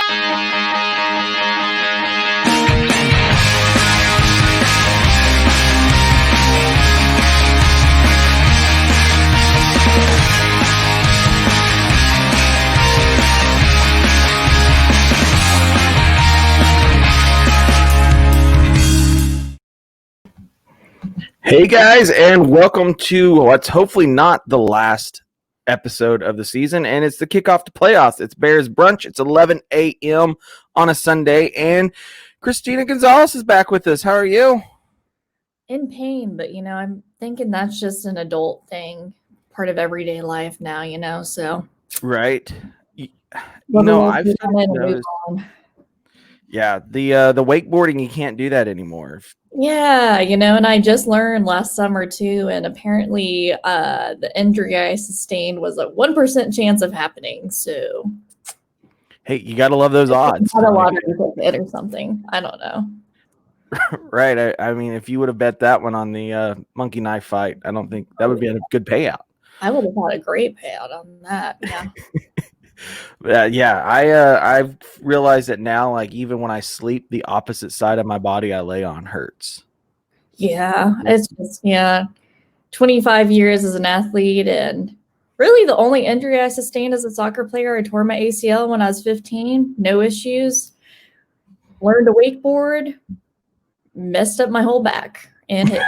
Hey guys, and welcome to what's hopefully not the last episode of the season, and it's the kickoff to playoffs. It's Bears Brunch. It's 11 a.m. on a Sunday, and Cristina Gonzalez is back with us. How are you? In pain, but I'm thinking that's just an adult thing, part of everyday life now, so. Right. I've noticed. Yeah, the wakeboarding, you can't do that anymore. Yeah, and I just learned last summer too, and apparently the injury I sustained was a 1% chance of happening, so. Hey, you got to love those odds. Not a lottery ticket or something. I don't know. Right. I mean, if you would have bet that one on the monkey knife fight, I don't think that would be a good payout. I would have had a great payout on that. Yeah. I've realized that now, like even when I sleep, the opposite side of my body I lay on hurts. Yeah, it's just 25 years as an athlete, and really the only injury I sustained as a soccer player, I tore my ACL when I was 15, no issues. Learned to wakeboard, messed up my whole back, and hit.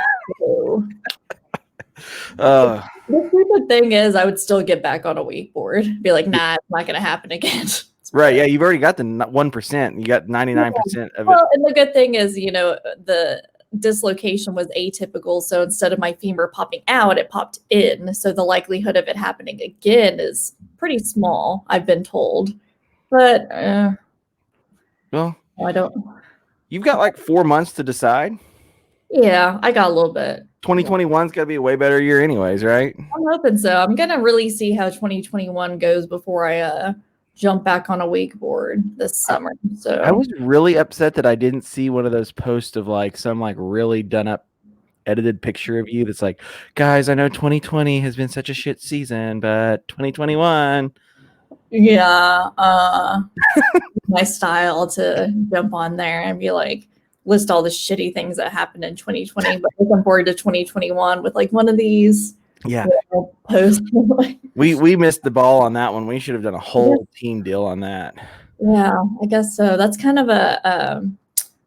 The stupid thing is I would still get back on a wakeboard. Be like, nah, it's not going to happen again. Right. Yeah. You've already got the 1%. You got 99% of it. Well, and the good thing is, the dislocation was atypical. So instead of my femur popping out, it popped in. So the likelihood of it happening again is pretty small, I've been told. But, well, I don't. You've got like 4 months to decide. Yeah, I got a little bit. 2021's got to be a way better year anyways, right? I'm hoping so. I'm going to really see how 2021 goes before I jump back on a wakeboard this summer. So I was really upset that I didn't see one of those posts of like some like really done up edited picture of you that's like, guys, I know 2020 has been such a shit season, but 2021. Yeah. My style to jump on there and be like, list all the shitty things that happened in 2020, but looking forward to 2021 with like one of these. Yeah. Posts. we missed the ball on that one. We should have done a whole team deal on that. Yeah, I guess so. That's kind of a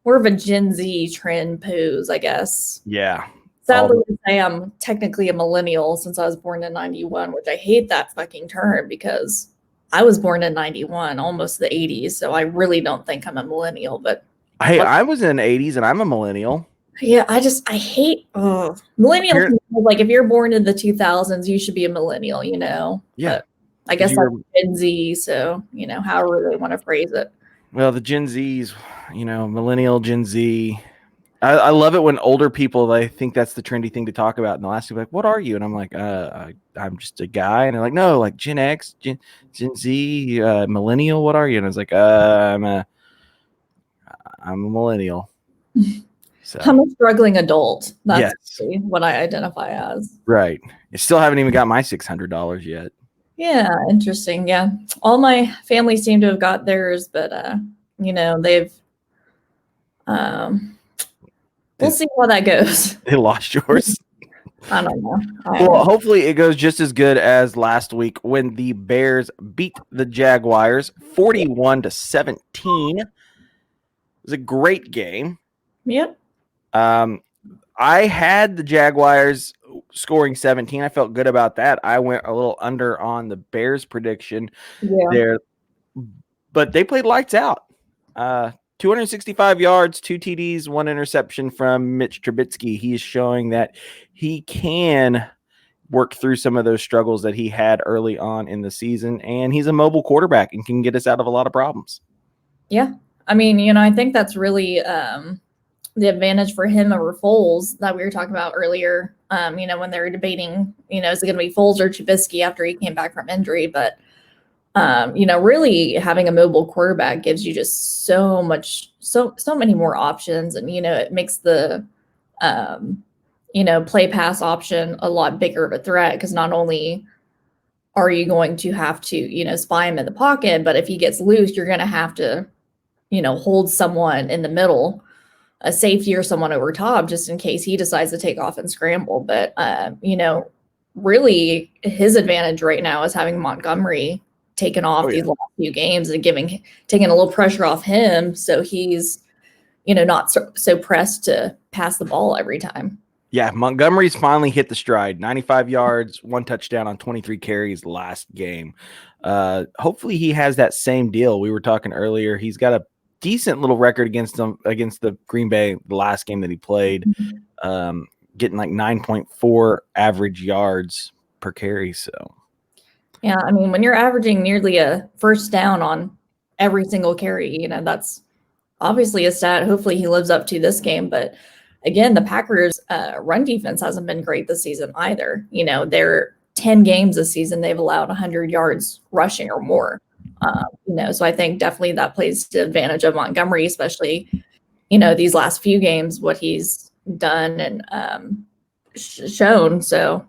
more of a Gen Z trend pose, I guess. Yeah. Sadly to say I'm technically a millennial since I was born in 91, which I hate that fucking term because I was born in 91, almost the 80s. So I really don't think I'm a millennial, but hey, I was in the 80s and I'm a millennial. Yeah, I hate millennials. Like if you're born in the 2000s, you should be a millennial, Yeah. But I guess that's Gen Z, so however they want to phrase it. Well, the Gen Zs, millennial Gen Z. I love it when older people, they think that's the trendy thing to talk about, and they'll ask you like, "What are you?" And I'm like, "I'm just a guy." And they're like, "No, like Gen X, Gen Z, millennial. What are you?" And I was like, I'm a millennial." So. I'm a struggling adult. That's what I identify as. Right. I still haven't even got my $600 yet. Yeah, interesting. Yeah, all my family seem to have got theirs, but they've. We'll see how that goes. They lost yours. I don't know. Well, hopefully it goes just as good as last week when the Bears beat the Jaguars 41-17. It was a great game. Yep. I had the Jaguars scoring 17. I felt good about that. I went a little under on the Bears prediction there, but they played lights out. 265 yards, 2 TDs, 1 interception from Mitch Trubisky. He is showing that he can work through some of those struggles that he had early on in the season, and he's a mobile quarterback and can get us out of a lot of problems. Yeah. I mean, I think that's really the advantage for him over Foles that we were talking about earlier, when they were debating, is it going to be Foles or Trubisky after he came back from injury? But, really having a mobile quarterback gives you just so many more options. And, it makes the, play pass option a lot bigger of a threat because not only are you going to have to, spy him in the pocket? But if he gets loose, you're going to have to, hold someone in the middle, a safety or someone over top, just in case he decides to take off and scramble. But, really his advantage right now is having Montgomery taken off these last few games and taking a little pressure off him. So he's, not so pressed to pass the ball every time. Yeah, Montgomery's finally hit the stride. 95 yards, 1 touchdown on 23 carries last game. Hopefully he has that same deal. We were talking earlier. He's got a decent little record against the Green Bay, the last game that he played, getting like 9.4 average yards per carry. So, yeah, I mean, when you're averaging nearly a first down on every single carry, that's obviously a stat. Hopefully he lives up to this game. But again, the Packers' run defense hasn't been great this season either. They're 10 games this season, they've allowed 100 yards rushing or more. So I think definitely that plays to the advantage of Montgomery, especially, these last few games, what he's done and shown. So,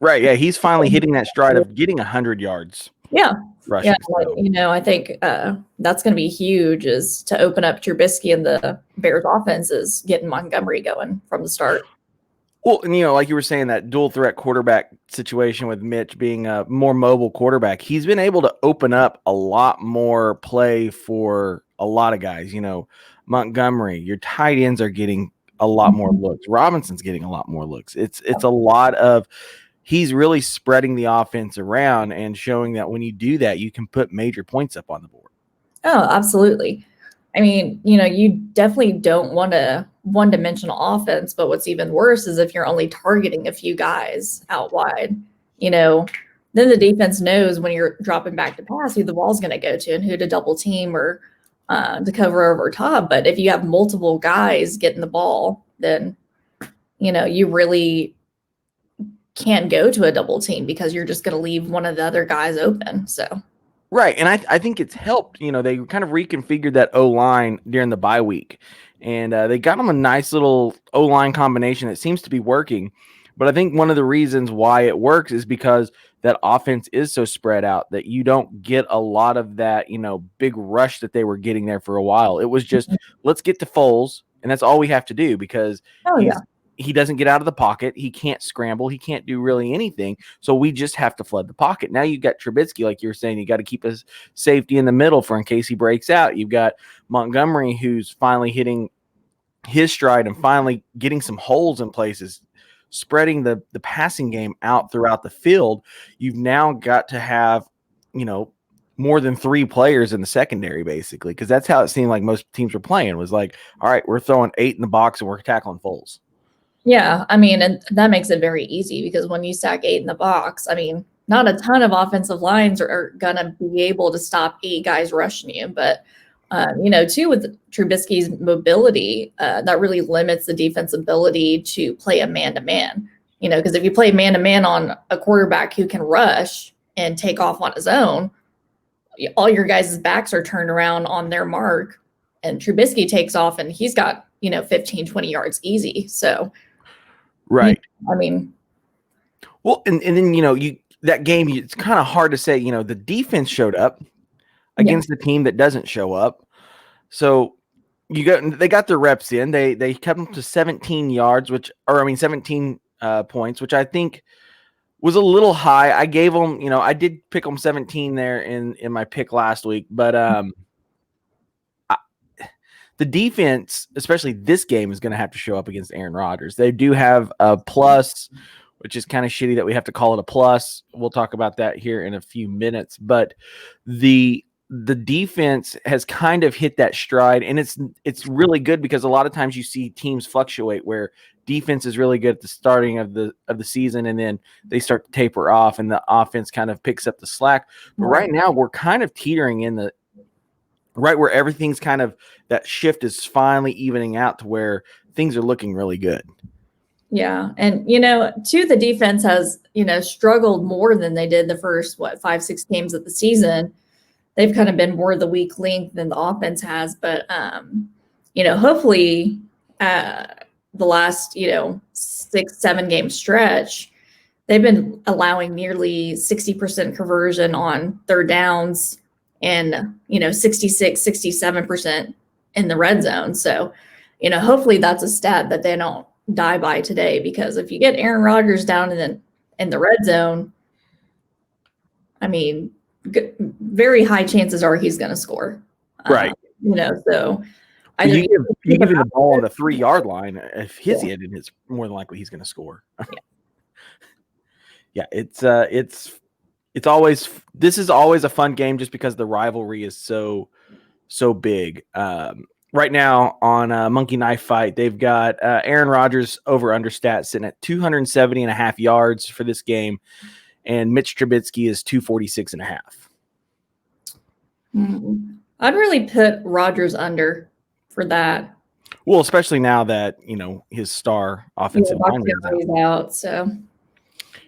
Right. Yeah. He's finally hitting that stride of getting 100 yards. Yeah. Rushing, yeah. I think that's going to be huge, is to open up Trubisky and the Bears offense is getting Montgomery going from the start. Well, and like you were saying, that dual threat quarterback situation with Mitch being a more mobile quarterback, he's been able to open up a lot more play for a lot of guys. Montgomery, your tight ends are getting a lot more looks. Robinson's getting a lot more looks. It's a lot of, he's really spreading the offense around and showing that when you do that, you can put major points up on the board. Oh, absolutely. I mean, you definitely don't want a one-dimensional offense, but what's even worse is if you're only targeting a few guys out wide, then the defense knows when you're dropping back to pass who the ball's going to go to and who to double team or to cover over top. But if you have multiple guys getting the ball, then, you really can't go to a double team because you're just going to leave one of the other guys open. So. Right. And I think it's helped. They kind of reconfigured that O-line during the bye week. And they got them a nice little O-line combination that seems to be working. But I think one of the reasons why it works is because that offense is so spread out that you don't get a lot of that, big rush that they were getting there for a while. It was just, let's get to Foles, and that's all we have to do because he doesn't get out of the pocket. He can't scramble. He can't do really anything. So we just have to flood the pocket. Now you've got Trubisky, like you were saying, you got to keep his safety in the middle for in case he breaks out. You've got Montgomery, who's finally hitting his stride and finally getting some holes in places, spreading the passing game out throughout the field. You've now got to have, more than 3 players in the secondary, basically, because that's how it seemed like most teams were playing, was like, all right, we're throwing 8 in the box and we're tackling Foles. Yeah, I mean, and that makes it very easy because when you stack 8 in the box, I mean, not a ton of offensive lines are going to be able to stop 8 guys rushing you. But, too, with Trubisky's mobility, that really limits the defense ability to play a man-to-man. Because if you play man-to-man on a quarterback who can rush and take off on his own, all your guys' backs are turned around on their mark, and Trubisky takes off and he's got, 15, 20 yards easy. So, right. I mean, well, and then, that game, it's kind of hard to say, the defense showed up against the team that doesn't show up. So they got their reps in. They kept them to 17 yards, 17 points, which I think was a little high. I gave them, I did pick them 17 there in my pick last week, but the defense, especially this game, is going to have to show up against Aaron Rodgers. They do have a plus, which is kind of shitty that we have to call it a plus. We'll talk about that here in a few minutes, but the defense has kind of hit that stride, and it's really good because a lot of times you see teams fluctuate where defense is really good at the starting of the season, and then they start to taper off, and the offense kind of picks up the slack. But right now, we're kind of teetering in the right where everything's kind of, that shift is finally evening out to where things are looking really good. Yeah. And, too, the defense has, struggled more than they did the first, 5-6 games of the season. They've kind of been more the weak link than the offense has. But, hopefully the last, 6-7 game stretch, they've been allowing nearly 60% conversion on third downs and, 66, 67% in the red zone. So, hopefully that's a stat that they don't die by today, because if you get Aaron Rodgers down in the red zone, I mean, very high chances are he's going to score. Right. So either you give him the ball on the 3-yard line. If his hit, it's more than likely he's going to score. Yeah, this is always a fun game just because the rivalry is so big. Right now on Monkey Knife Fight, they've got Aaron Rodgers over under stat sitting at 270.5 yards for this game, and Mitch Trubisky is 246.5. I'd really put Rodgers under for that. Well, especially now that his star offensive lineman is out. So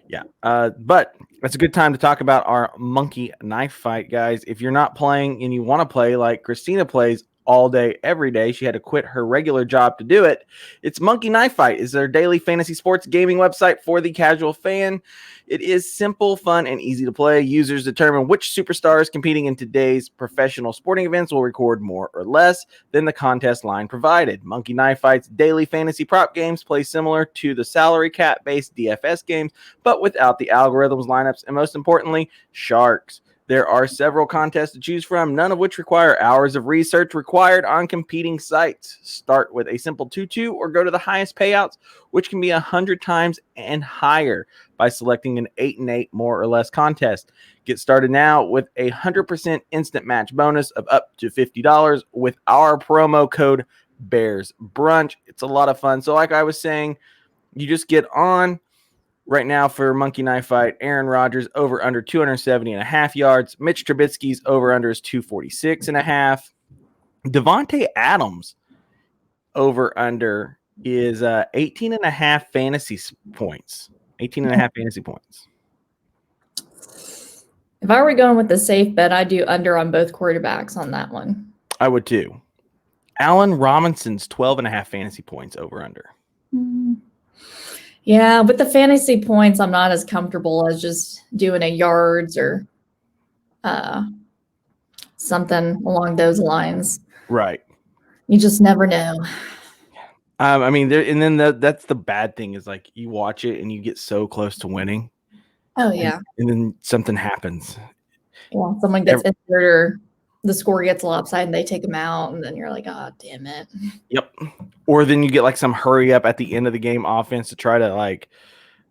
yeah, but that's a good time to talk about our Monkey Knife Fight, guys. If you're not playing and you want to play like Cristina plays all day, every day, she had to quit her regular job to do it. It's Monkey Knife Fight. It's their daily fantasy sports gaming website for the casual fan. It is simple, fun, and easy to play. Users determine which superstars competing in today's professional sporting events will record more or less than the contest line provided. Monkey Knife Fight's daily fantasy prop games play similar to the salary cap-based DFS games, but without the algorithms, lineups, and most importantly, sharks. There are several contests to choose from, none of which require hours of research required on competing sites. Start with a simple 2-2 or go to the highest payouts, which can be 100 times and higher by selecting an 8-8 more or less contest. Get started now with a 100% instant match bonus of up to $50 with our promo code Bears Brunch. It's a lot of fun. So like I was saying, you just get on. Right now for Monkey Knife Fight, Aaron Rodgers over under 270.5 yards. Mitch Trubisky's over under is 246.5. Devontae Adams over under is 18.5 fantasy points. 18.5 fantasy points. If I were going with the safe bet, I'd do under on both quarterbacks on that one. I would too. Allen Robinson's 12.5 fantasy points over under. Yeah, with the fantasy points, I'm not as comfortable as just doing a yards or something along those lines. Right. You just never know. I mean, that's the bad thing is like you watch it and you get so close to winning. Oh yeah. And then something happens. Yeah, someone gets injured or the score gets lopsided and they take them out, and then you're like, oh, damn it. Yep. Or then you get like some hurry up at the end of the game offense to try to like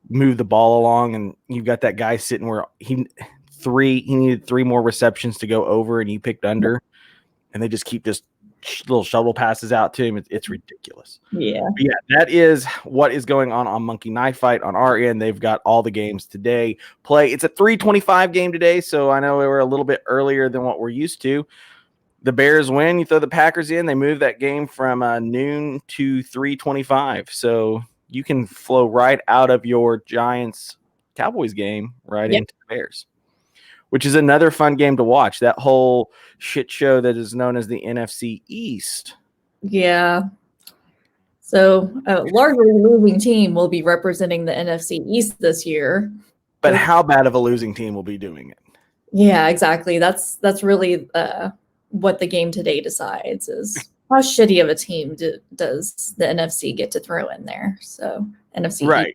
move the ball along, and you've got that guy sitting where he needed 3 more receptions to go over, and he picked under, and they just keep just little shuttle passes out to him. It's ridiculous. Yeah. But yeah, that is what is going on Monkey Knife Fight. On our end, they've got all the games today. It's a 3:25 game today, so I know we were a little bit earlier than what we're used to. The Bears win. You throw the Packers in. They move that game from noon to 3:25. So you can flow right out of your Giants-Cowboys game right into the Bears, which is another fun game to watch. That whole shit show that is known as the NFC East. Yeah. So a largely losing team will be representing the NFC East this year. But how bad of a losing team will be doing it? Yeah, exactly. That's really what the game today decides is how shitty of a team does the NFC get to throw in there. So NFC right.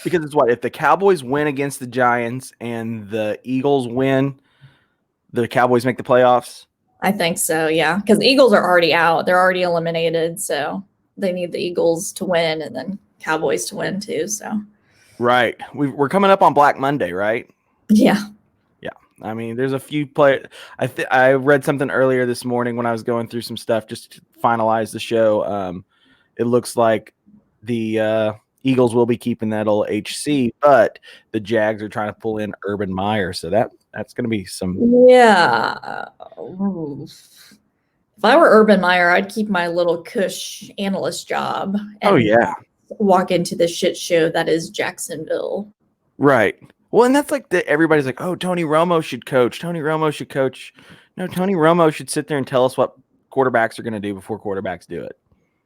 Because it's what? If the Cowboys win against the Giants and the Eagles win, the Cowboys make the playoffs? I think so, yeah. Because the Eagles are already out. They're already eliminated. So they need the Eagles to win and then Cowboys to win too. So right. We're coming up on Black Monday, right? Yeah. Yeah. I mean, there's a few players. I read something earlier this morning when I was going through some stuff just to finalize the show. It looks like the Eagles will be keeping that old HC, but the Jags are trying to pull in Urban Meyer, so that's going to be some. Yeah. If I were Urban Meyer, I'd keep my little cush analyst job. And walk into the shit show that is Jacksonville. Right. Well, and that's like everybody's like, oh, Tony Romo should coach. Tony Romo should coach. No, Tony Romo should sit there and tell us what quarterbacks are going to do before quarterbacks do it.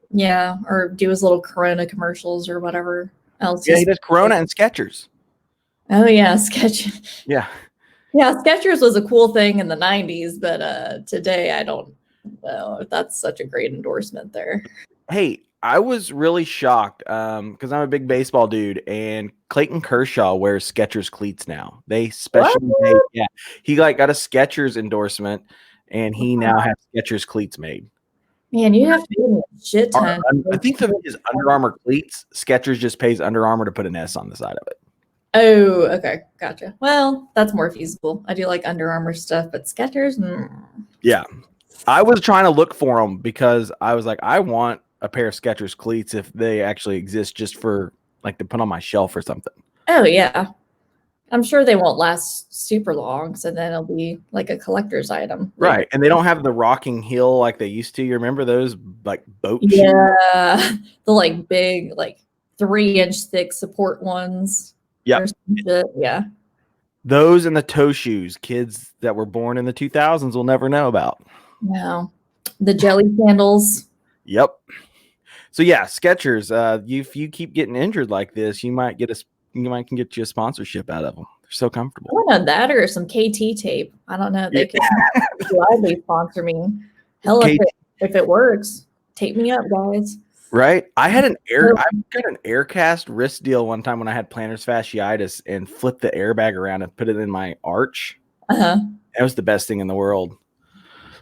Yeah, or do his little Corona commercials or whatever else. Yeah, he does Corona and Skechers. Oh yeah, Skechers. Yeah. Yeah, Skechers was a cool thing in the 90s, but today I don't know if that's such a great endorsement there. Hey, I was really shocked because I'm a big baseball dude, and Clayton Kershaw wears Skechers cleats now. They What? specially made, yeah, he like got a Skechers endorsement, and he now has Skechers cleats made. Man, you have to give me a shit ton. I think for his Under Armour cleats, Skechers just pays Under Armour to put an S on the side of it. Oh, okay, gotcha. Well, that's more feasible. I do like Under Armour stuff, but Skechers, Yeah, I was trying to look for them because I was like, I want a pair of Skechers cleats if they actually exist, just for like to put on my shelf or something. Oh yeah, I'm sure they won't last super long, so then it'll be like a collector's item later. Right, and they don't have the rocking heel like they used to. You remember those like boat shoes? Yeah, the like big, like 3-inch thick support ones. Yeah, Yeah. those and the toe shoes. Kids that were born in the 2000s will never know about. No, the jelly sandals. Yep. So yeah, Skechers. If you keep getting injured like this, you might get you a sponsorship out of them. They're so comfortable. I want to know that or some KT tape. I don't know. They could gladly sponsor me. Hell, if it works, tape me up, guys. Right. I got an Aircast wrist deal one time when I had plantar fasciitis and flipped the airbag around and put it in my arch. Uh-huh. That was the best thing in the world.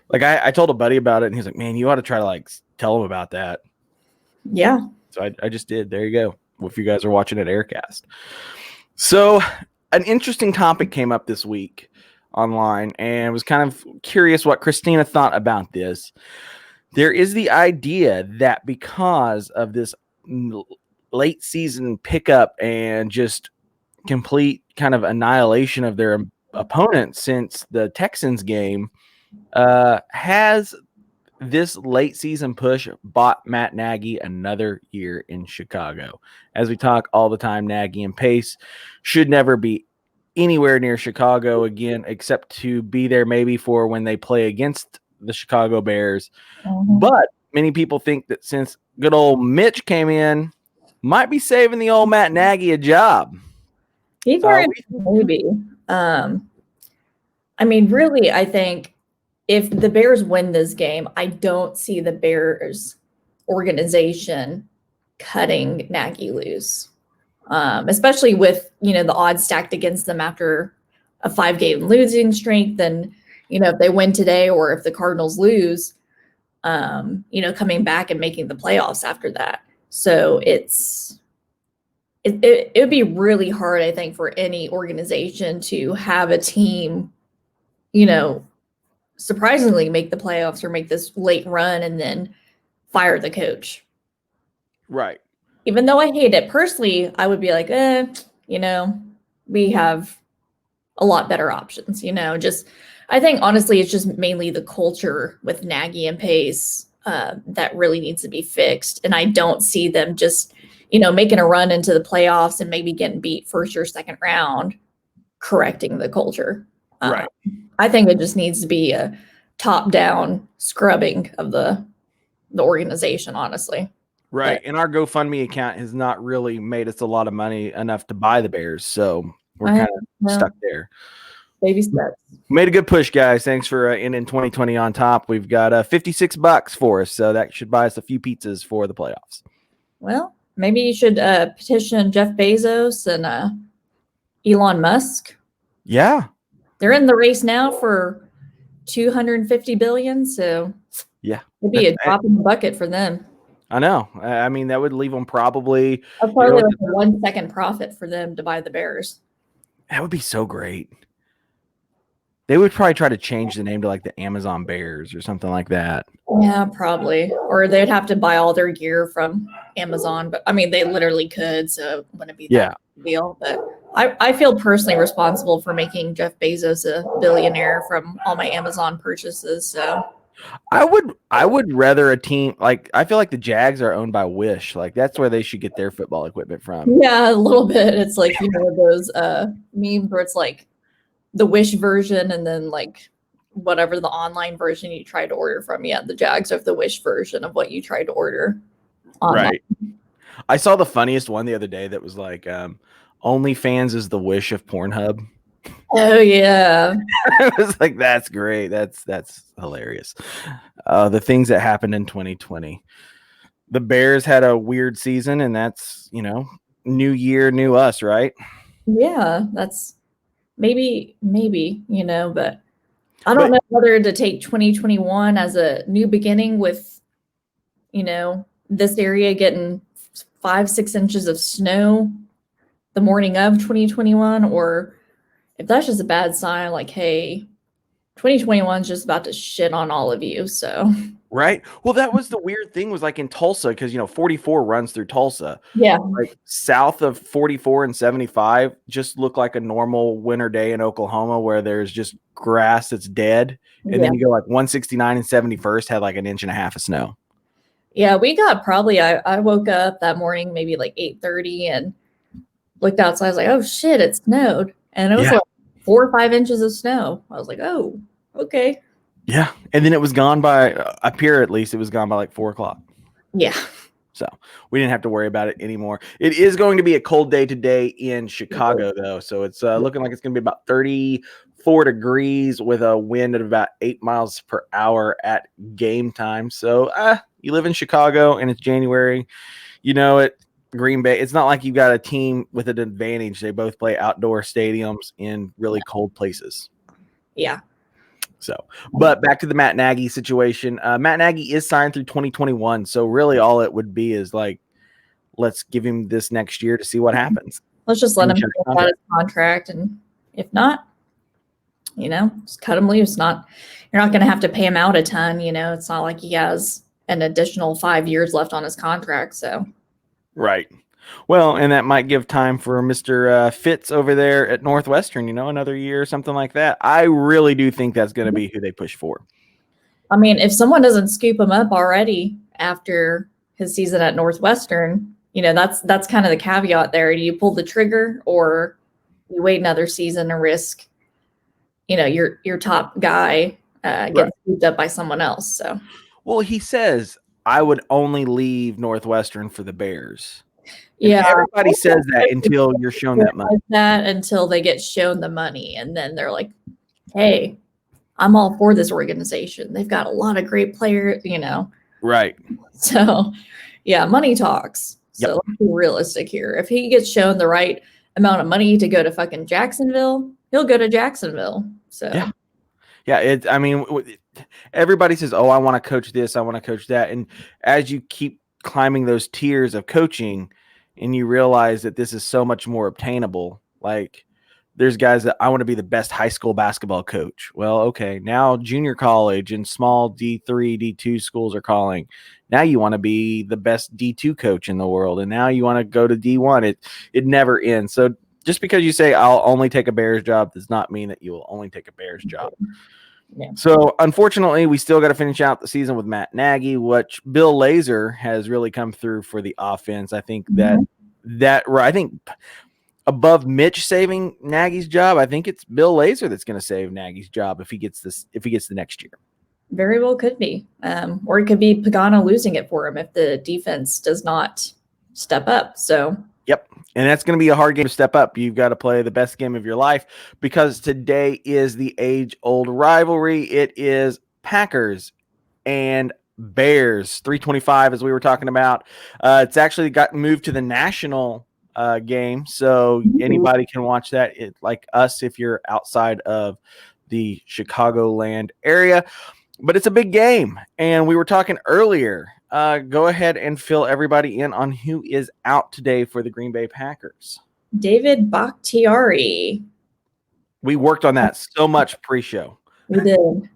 Like I told a buddy about it and he's like, man, you ought to try to like tell him about that. Yeah. So I just did. There you go. If you guys are watching at Aircast. So an interesting topic came up this week online and was kind of curious what Cristina thought about this. There is the idea that because of this late season pickup and just complete kind of annihilation of their opponent since the Texans game, has this late season push bought Matt Nagy another year in Chicago. As we talk all the time, Nagy and Pace should never be anywhere near Chicago again, except to be there maybe for when they play against the Chicago Bears. Mm-hmm. But many people think that since good old Mitch came in, might be saving the old Matt Nagy a job. Maybe. I mean, really, I think if the Bears win this game, I don't see the Bears organization cutting Nagy loose, especially with, the odds stacked against them after a 5-game losing streak. Then, if they win today or if the Cardinals lose, coming back and making the playoffs after that. So it would be really hard, I think, for any organization to have a team, surprisingly make the playoffs or make this late run and then fire the coach. Right. Even though I hate it personally, I would be like, we have a lot better options, I think honestly, it's just mainly the culture with Nagy and Pace that really needs to be fixed. And I don't see them just, making a run into the playoffs and maybe getting beat first or second round, correcting the culture. Right. I think it just needs to be a top-down scrubbing of the organization, honestly. Right. And our GoFundMe account has not really made us a lot of money enough to buy the Bears. So we're kind of stuck there. Baby steps. Made a good push, guys. Thanks for ending 2020 on top. We've got $56 for us. So that should buy us a few pizzas for the playoffs. Well, maybe you should petition Jeff Bezos and Elon Musk. Yeah. They're in the race now for $250 billion, so yeah, it'd be a drop in the bucket for them. I know. I mean, that would leave them probably like a 1 second profit for them to buy the Bears. That would be so great. They would probably try to change the name to like the Amazon Bears or something like that. Yeah, probably. Or they'd have to buy all their gear from Amazon. But I mean, they literally could, so it wouldn't be that deal. But I feel personally responsible for making Jeff Bezos a billionaire from all my Amazon purchases. So I would rather a team like I feel like the Jags are owned by Wish. Like that's where they should get their football equipment from. Yeah, a little bit. It's like those memes where it's like the Wish version and then like whatever the online version you try to order from. Yeah, the Jags are the Wish version of what you tried to order online. Right. I saw the funniest one the other day that was like, OnlyFans is the Wish of Pornhub. Oh yeah. I was like, that's great. That's hilarious. The things that happened in 2020. The Bears had a weird season, and that's, new year, new us, right? Yeah, that's maybe, but I don't know whether to take 2021 as a new beginning with, this area getting 5-6 inches of snow the morning of 2021, or if that's just a bad sign, like, hey, 2021 is just about to shit on all of you. So, right. Well, that was the weird thing was like in Tulsa, because 44 runs through Tulsa. yeah, Like south of 44 and 75 just look like a normal winter day in Oklahoma where there's just grass that's dead. And yeah, then you go like 169 and 71st had like an inch and a half of snow. yeah. We got probably. I woke up that morning maybe like 8:30 and looked outside. I was like, oh shit, it snowed, and it was like 4 or 5 inches of snow. I was like, oh, okay. Yeah. And then it was gone by, up here at least, it was gone by like 4 o'clock. Yeah. So we didn't have to worry about it anymore. It is going to be a cold day today in Chicago, though. So it's looking like it's going to be about 34 degrees with a wind at about 8 miles per hour at game time. So you live in Chicago and it's January. Green Bay, it's not like you got a team with an advantage. They both play outdoor stadiums in really cold places. Yeah. So, but back to the Matt Nagy situation. Matt Nagy is signed through 2021. So really all it would be is like, let's give him this next year to see what happens. Let's just let him finish out his contract. And if not, just cut him loose. You're not going to have to pay him out a ton. It's not like he has an additional 5 years left on his contract. So, right. Well, and that might give time for Mr. Fitz over there at Northwestern, another year or something like that. I really do think that's going to be who they push for. I mean, if someone doesn't scoop him up already after his season at Northwestern, that's kind of the caveat there. Do you pull the trigger or you wait another season and risk, your top guy getting scooped up by someone else? So, well, he says, I would only leave Northwestern for the Bears. Yeah, and everybody says that until you're shown that money. Until they get shown the money, and then they're like, "Hey, I'm all for this organization. They've got a lot of great players, Right. So, yeah, money talks. So let's be realistic here. If he gets shown the right amount of money to go to fucking Jacksonville, he'll go to Jacksonville. So yeah. Everybody says, "Oh, I want to coach this. I want to coach that," and as you keep climbing those tiers of coaching, and you realize that this is so much more obtainable. Like there's guys that I want to be the best high school basketball coach. Well, okay. Now junior college and small D3, D2 schools are calling. Now you want to be the best D2 coach in the world. And now you want to go to D1. It never ends. So just because you say I'll only take a Bears job does not mean that you will only take a Bears job. Yeah. So unfortunately, we still got to finish out the season with Matt Nagy, which Bill Lazor has really come through for the offense. I think I think above Mitch saving Nagy's job, I think it's Bill Lazor that's going to save Nagy's job if he gets the next year. Very well could be, or it could be Pagano losing it for him if the defense does not step up. So. Yep. And that's going to be a hard game to step up. You've got to play the best game of your life because today is the age-old rivalry. It is Packers and Bears, 325, as we were talking about. It's actually got moved to the national game, so anybody can watch that, like us, if you're outside of the Chicagoland area. But it's a big game, and we were talking earlier. Go ahead and fill everybody in on who is out today for the Green Bay Packers. David Bakhtiari. We worked on that so much pre-show. We did.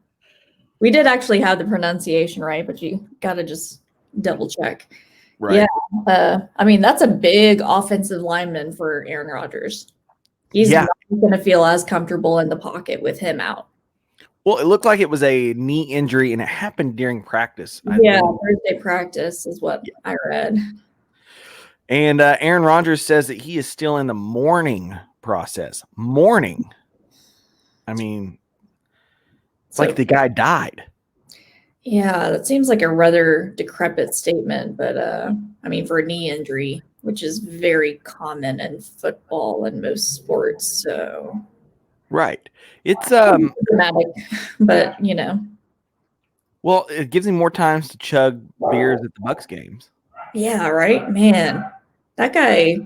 We did actually have the pronunciation right, but you got to just double check. Right. Yeah. I mean, that's a big offensive lineman for Aaron Rodgers. He's not going to feel as comfortable in the pocket with him out. Well, it looked like it was a knee injury, and it happened during practice. Thursday practice is what I read. And Aaron Rodgers says that he is still in the mourning process. Mourning. I mean, it's like the guy died. Yeah, that seems like a rather decrepit statement, but I mean, for a knee injury, which is very common in football and most sports. So Right. It's dramatic, but well, it gives him more times to chug beers at the Bucks games. yeah, right, man. That guy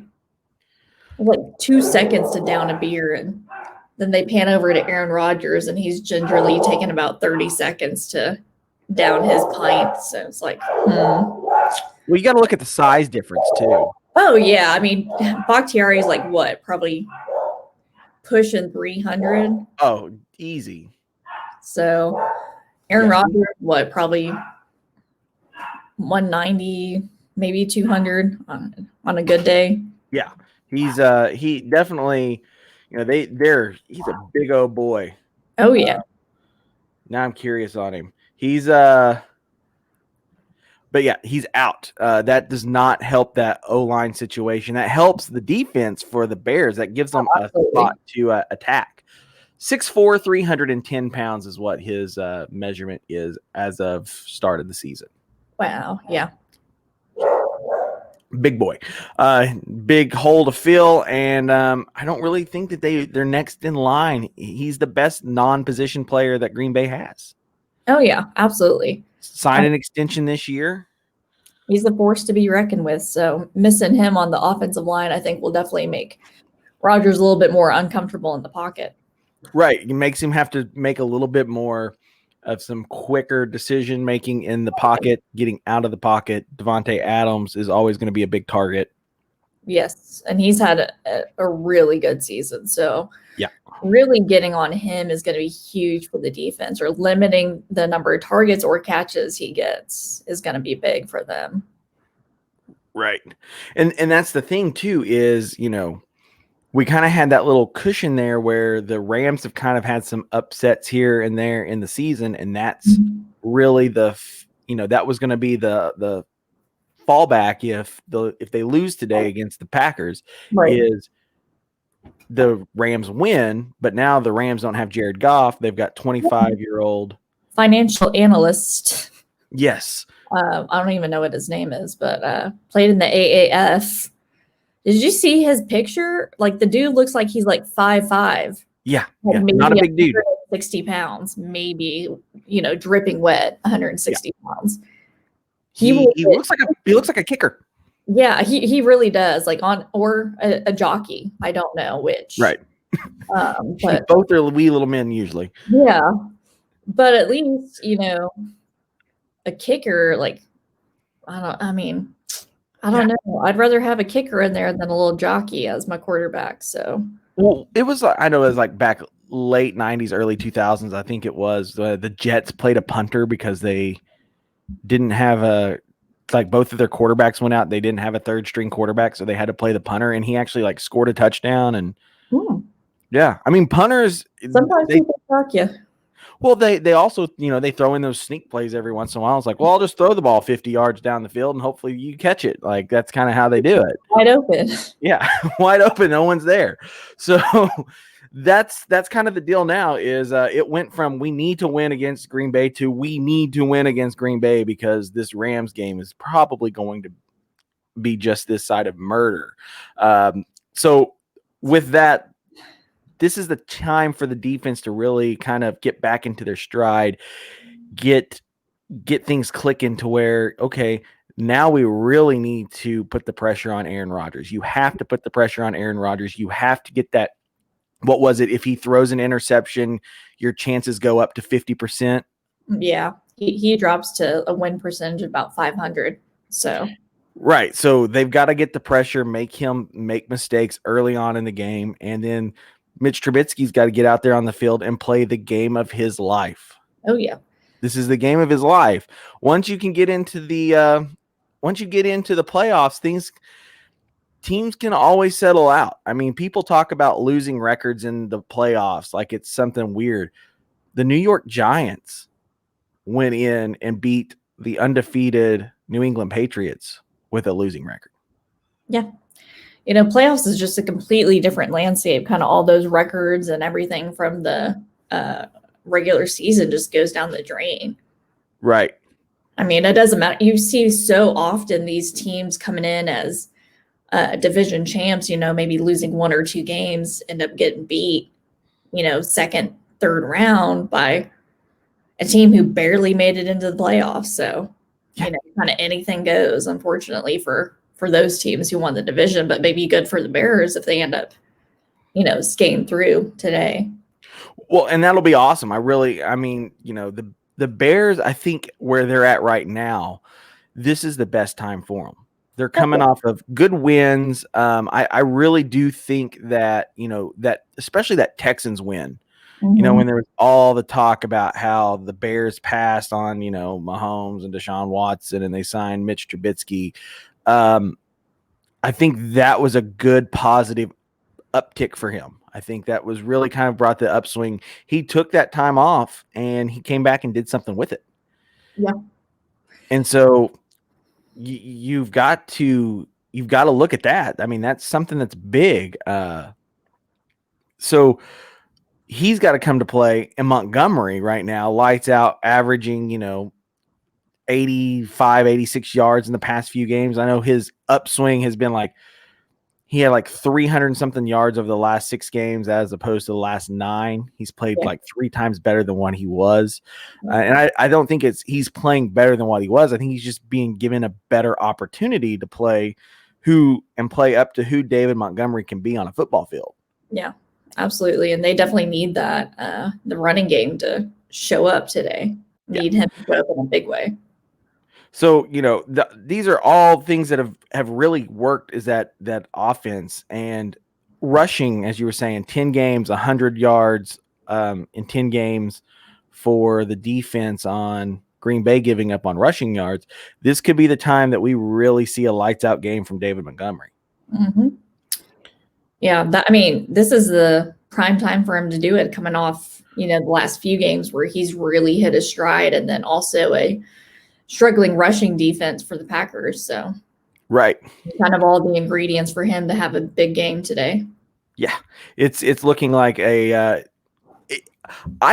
like 2 seconds to down a beer, and then they pan over to Aaron Rodgers, and he's gingerly taking about 30 seconds to down his pint. So it's like, Well, you got to look at the size difference too. Oh yeah, I mean, Bakhtiari is like what, probably pushing 300. Oh, easy. So Aaron Rodgers, what, probably 190, maybe 200 on a good day. Yeah, he's he definitely, he's a big old boy. Oh yeah. Now I'm curious on him. He's but yeah, he's out. That does not help that O-line situation. That helps the defense for the Bears. That gives them a spot to attack. 6'4", 310 pounds is what his measurement is as of start of the season. Wow. Yeah. Big boy. Big hole to fill, and I don't really think that they're next in line. He's the best non-position player that Green Bay has. Oh yeah, absolutely. Sign an extension this year. He's a force to be reckoned with. So missing him on the offensive line, I think, will definitely make Rodgers a little bit more uncomfortable in the pocket. Right. It makes him have to make a little bit more of some quicker decision making in the pocket, getting out of the pocket. Devontae Adams is always going to be a big target. Yes, and he's had a really good season. So yeah, really getting on him is going to be huge for the defense, or limiting the number of targets or catches he gets is going to be big for them. Right. And that's the thing too, is, we kind of had that little cushion there where the Rams have kind of had some upsets here and there in the season. And that's really that was going to be the fallback if they lose today against the Packers, right, is the Rams win, but now the Rams don't have Jared Goff. They've got 25-year-old financial analyst. Yes. I don't even know what his name is, but played in the AAF. Did you see his picture? Like, the dude looks like he's like 5'5". Yeah, not a big dude. 60 pounds, maybe, dripping wet, 160 pounds. He looks like a kicker. Yeah, he really does. Like or a jockey. I don't know which. Right. But both are wee little men usually. Yeah, but at least a kicker. Like, I don't know. I'd rather have a kicker in there than a little jockey as my quarterback. So. Well, I know it was like back late 90s, early 2000s. I think it was the Jets played a punter because they didn't have both of their quarterbacks went out. They didn't have a third string quarterback, so they had to play the punter, and he actually scored a touchdown. And yeah, I mean, punters sometimes people shock you. Well, they also, they throw in those sneak plays every once in a while. It's like, well, I'll just throw the ball 50 yards down the field and hopefully you catch it. Like, that's kind of how they do it. Wide open. Yeah, wide open. No one's there. So that's kind of the deal now, is it went from we need to win against Green Bay to we need to win against Green Bay because this Rams game is probably going to be just this side of murder. So with that, this is the time for the defense to really kind of get back into their stride, get things clicking to where, okay, now we really need to put the pressure on Aaron Rodgers. You have to put the pressure on Aaron Rodgers. You have to get that. What was it? If he throws an interception, your chances go up to 50%. Yeah. He drops to a win percentage of about 500. So. Right. So they've got to get the pressure, make him make mistakes early on in the game. And then Mitch Trubisky's got to get out there on the field and play the game of his life. Oh yeah. This is the game of his life. Once you get into the playoffs, teams can always settle out. I mean, people talk about losing records in the playoffs like it's something weird. The New York Giants went in and beat the undefeated New England Patriots with a losing record. Yeah. Playoffs is just a completely different landscape. Kind of all those records and everything from the regular season just goes down the drain. Right. I mean, it doesn't matter. You see so often these teams coming in as division champs, maybe losing 1 or 2 games, end up getting beat, second, third round by a team who barely made it into the playoffs. So, kind of anything goes, unfortunately, for those teams who won the division, but maybe good for the Bears if they end up, skating through today. Well, and that'll be awesome. The Bears, I think where they're at right now, this is the best time for them. They're coming off of good wins. I really do think that, that especially that Texans win, when there was all the talk about how the Bears passed on, Mahomes and Deshaun Watson and they signed Mitch Trubisky. I think that was a good positive uptick for him. I think that was really kind of brought the upswing. He took that time off and he came back and did something with it. Yeah. And so you've got to look at that. I mean, that's something that's big. So he's got to come to play in Montgomery right now, lights out, averaging, 85, 86 yards in the past few games. I know his upswing has been he had 300 and something yards over the last 6 games as opposed to the last 9. He's played 3 times better than what he was. And I don't think he's playing better than what he was. I think he's just being given a better opportunity to play up to who David Montgomery can be on a football field. Yeah, absolutely. And they definitely need that, the running game to show up today. Need him to show up in a big way. So, these are all things that have really worked, is that offense and rushing, as you were saying, 10 games, 100 yards in 10 games for the defense on Green Bay giving up on rushing yards. This could be the time that we really see a lights out game from David Montgomery. Mm-hmm. Yeah. This is the prime time for him to do it, coming off, the last few games where he's really hit his stride, and then also a struggling rushing defense for the Packers. So right, kind of all the ingredients for him to have a big game today. Yeah, it's looking like I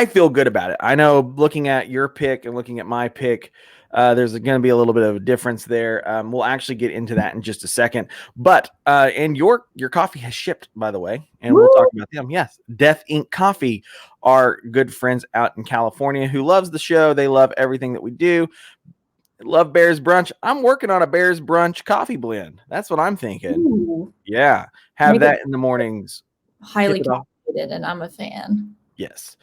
feel good about it. I know, looking at your pick and looking at my pick, there's going to be a little bit of a difference there. We'll actually get into that in just a second. But and your coffee has shipped, by the way, and we'll talk about them. Yes, Death Ink Coffee, our good friends out in California who loves the show. They love everything that we do. Love Bears Brunch. I'm working on a Bears Brunch coffee blend. That's what I'm thinking. Ooh. Yeah, have that in the mornings. Highly caffeinated, and I'm a fan. Yes.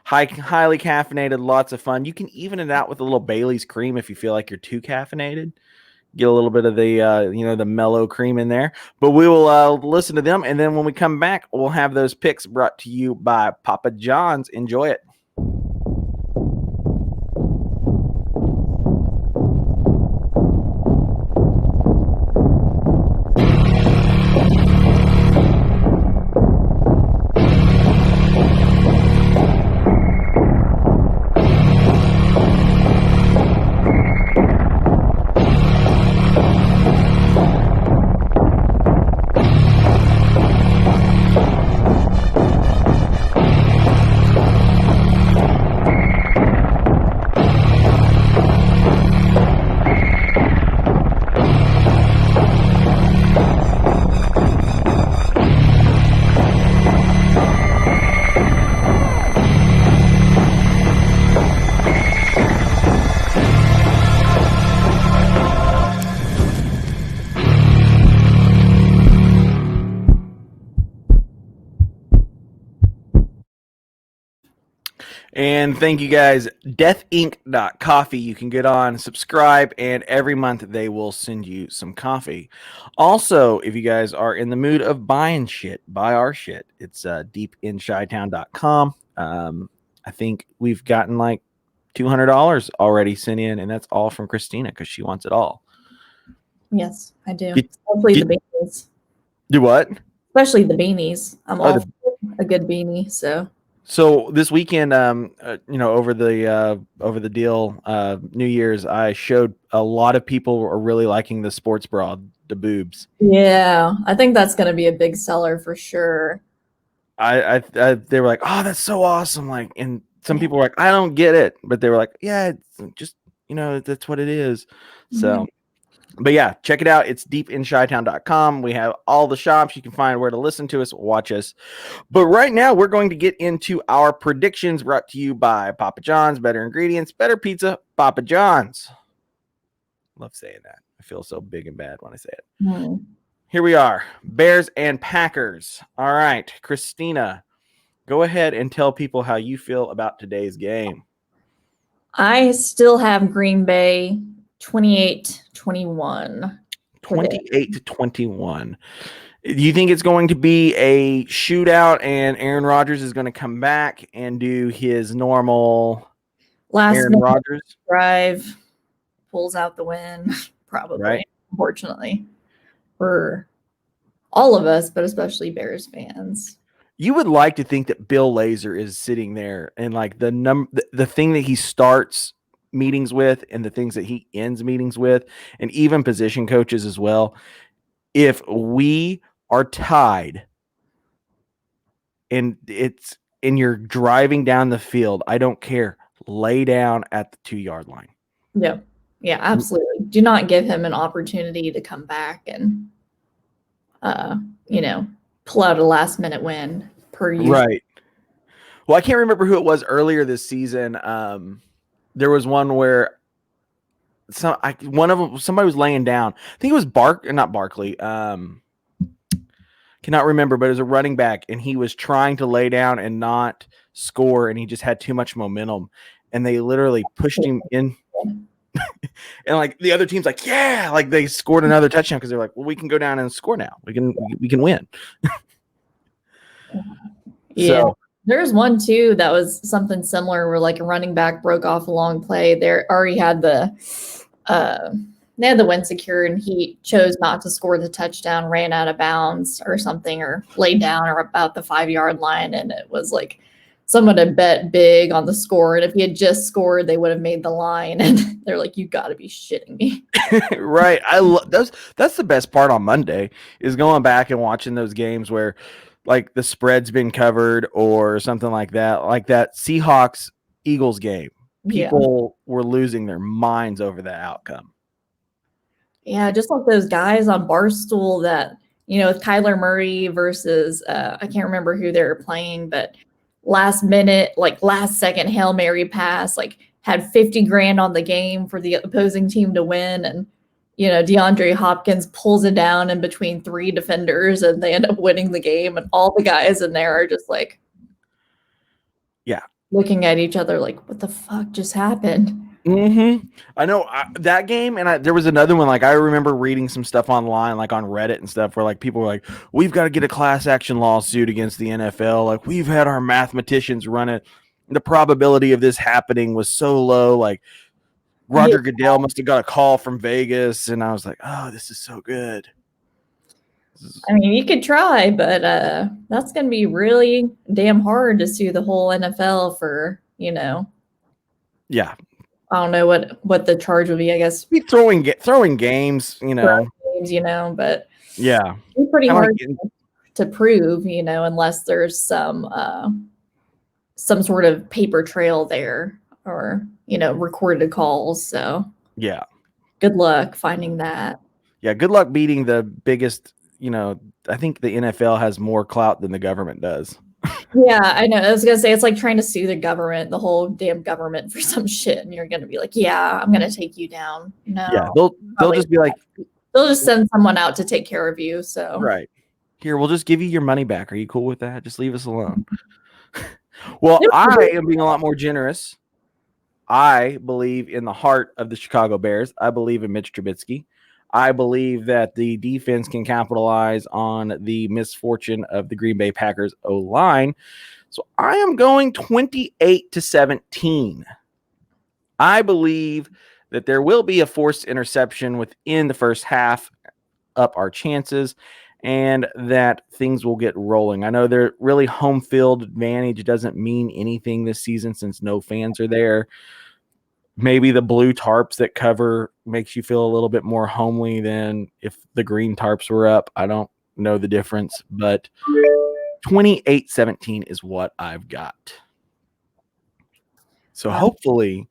Highly caffeinated, lots of fun. You can even it out with a little Bailey's cream if you feel like you're too caffeinated. Get a little bit of the the mellow cream in there. But we will listen to them, and then when we come back, we'll have those picks brought to you by Papa John's. Enjoy it. And thank you guys, deathink.coffee. You can get on, subscribe, and every month they will send you some coffee. Also, if you guys are in the mood of buying shit, buy our shit. It's deepinshytown.com. I think we've gotten like $200 already sent in, and that's all from Cristina because she wants it all. Yes, I do. Especially the beanies. Do what? Especially the beanies. I'm all for a good beanie, So this weekend, over the deal, New Year's, I showed a lot of people are really liking the sports bra, the boobs. Yeah, I think that's going to be a big seller for sure. They were like, "Oh, that's so awesome!" And some people were like, "I don't get it," but they were like, "Yeah, it's just that's what it is." So But yeah, check it out. It's deepinshytown.com. We have all the shops. You can find where to listen to us, watch us. But right now, we're going to get into our predictions brought to you by Papa John's. Better ingredients, better pizza, Papa John's. Love saying that. I feel so big and bad when I say it. Here we are, Bears and Packers. All right, Cristina, go ahead and tell people how you feel about today's game. I still have Green Bay 28-21. 28-21. Do you think it's going to be a shootout and Aaron Rodgers is going to come back and do his normal last Aaron Rodgers drive, pulls out the win? Probably, right? Unfortunately, for all of us, but especially Bears fans. You would like to think that Bill Lazor is sitting there and like the thing that he starts meetings with and the things that he ends meetings with, and even position coaches as well. If we are tied and you're driving down the field, I don't care. Lay down at the 2-yard line. Yeah. Yeah, absolutely. Do not give him an opportunity to come back and, pull out a last minute win per usual. Right. Well, I can't remember who it was earlier this season. There was one where somebody was laying down. I think it was not Barkley. Cannot remember, but it was a running back, and he was trying to lay down and not score, and he just had too much momentum, and they literally pushed him in. And like the other team's like, yeah, like they scored another touchdown because they're like, well, we can go down and score now. We can win. Yeah. So, there's one too that was something similar where like a running back broke off a long play. They already had the win secured, and he chose not to score the touchdown, ran out of bounds or something, or laid down or about the 5-yard line, and it was like someone had bet big on the score, and if he had just scored, they would have made the line. And they're like, "You got to be shitting me!" Right? That's the best part on Monday is going back and watching those games where, like, the spread's been covered or something like that. Like that Seahawks Eagles game, people were losing their minds over that outcome. Yeah, just like those guys on Barstool that with Kyler Murray versus I can't remember who they were playing, but last minute, like last second Hail Mary pass, like had 50 grand on the game for the opposing team to win. And, DeAndre Hopkins pulls it down in between 3 defenders and they end up winning the game. And all the guys in there are just like, looking at each other like, what the fuck just happened? Mm-hmm. I know that game, and there was another one. Like I remember reading some stuff online, like on Reddit and stuff, where like people were like, "We've got to get a class action lawsuit against the NFL. Like we've had our mathematicians run it. The probability of this happening was so low. Like Roger Goodell must have got a call from Vegas." And I was like, "Oh, this is so good." I mean, you could try, but that's going to be really damn hard to sue the whole NFL for, Yeah. I don't know what the charge would be. I guess be throwing games, but yeah, it's pretty hard to prove, unless there's some sort of paper trail there or recorded calls. So yeah, good luck finding that. Yeah, good luck beating the biggest. I think the NFL has more clout than the government does. Yeah, I know. I was gonna say it's like trying to sue the government, the whole damn government, for some shit, and you're gonna be like, "Yeah, I'm gonna take you down." No, yeah, they'll just be like, they'll just send someone out to take care of you. So right here, we'll just give you your money back. Are you cool with that? Just leave us alone. Well, I am being a lot more generous. I believe in the heart of the Chicago Bears. I believe in Mitch Trubisky. I believe that the defense can capitalize on the misfortune of the Green Bay Packers O-line. So I am going 28-17. I believe that there will be a forced interception within the first half, up our chances, and that things will get rolling. I know they're really home field advantage doesn't mean anything this season since no fans are there. Maybe the blue tarps that cover makes you feel a little bit more homely than if the green tarps were up. I don't know the difference, but 28-17 is what I've got. So hopefully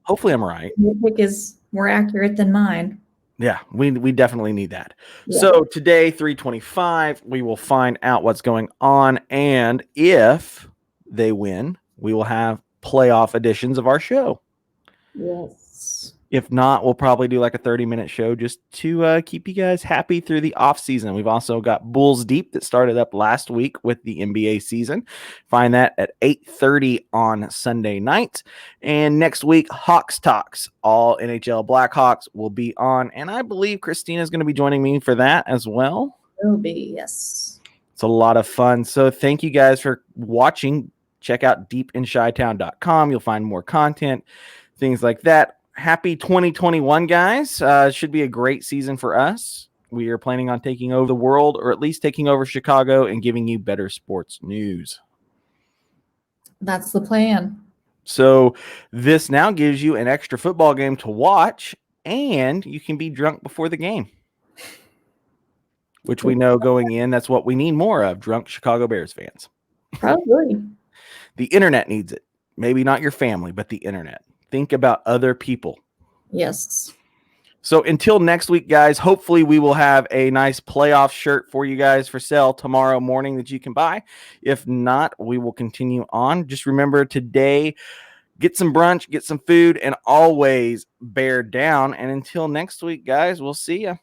I'm right. Your pick is more accurate than mine. Yeah, we definitely need that. Yeah. So today, 325, we will find out what's going on. And if they win, we will have playoff editions of our show. Yes. If not, we'll probably do like a 30-minute show just to keep you guys happy through the off season. We've also got Bulls Deep that started up last week with the NBA season. Find that at 8:30 on Sunday night. And next week, Hawks Talks. All NHL Blackhawks will be on. And I believe Cristina is going to be joining me for that as well. Will be, yes. It's a lot of fun. So thank you guys for watching. Check out deepinshytown.com. You'll find more content, things like that. Happy 2021, guys. Should be a great season for us. We are planning on taking over the world, or at least taking over Chicago and giving you better sports news. That's the plan. So this now gives you an extra football game to watch, and you can be drunk before the game, which we know going in, that's what we need more of, drunk Chicago Bears fans. Probably. The internet needs it. Maybe not your family, but the internet. Think about other people. Yes. So until next week, guys, hopefully we will have a nice playoff shirt for you guys for sale tomorrow morning that you can buy. If not, we will continue on. Just remember today, get some brunch, get some food, and always bear down. And until next week, guys, we'll see you.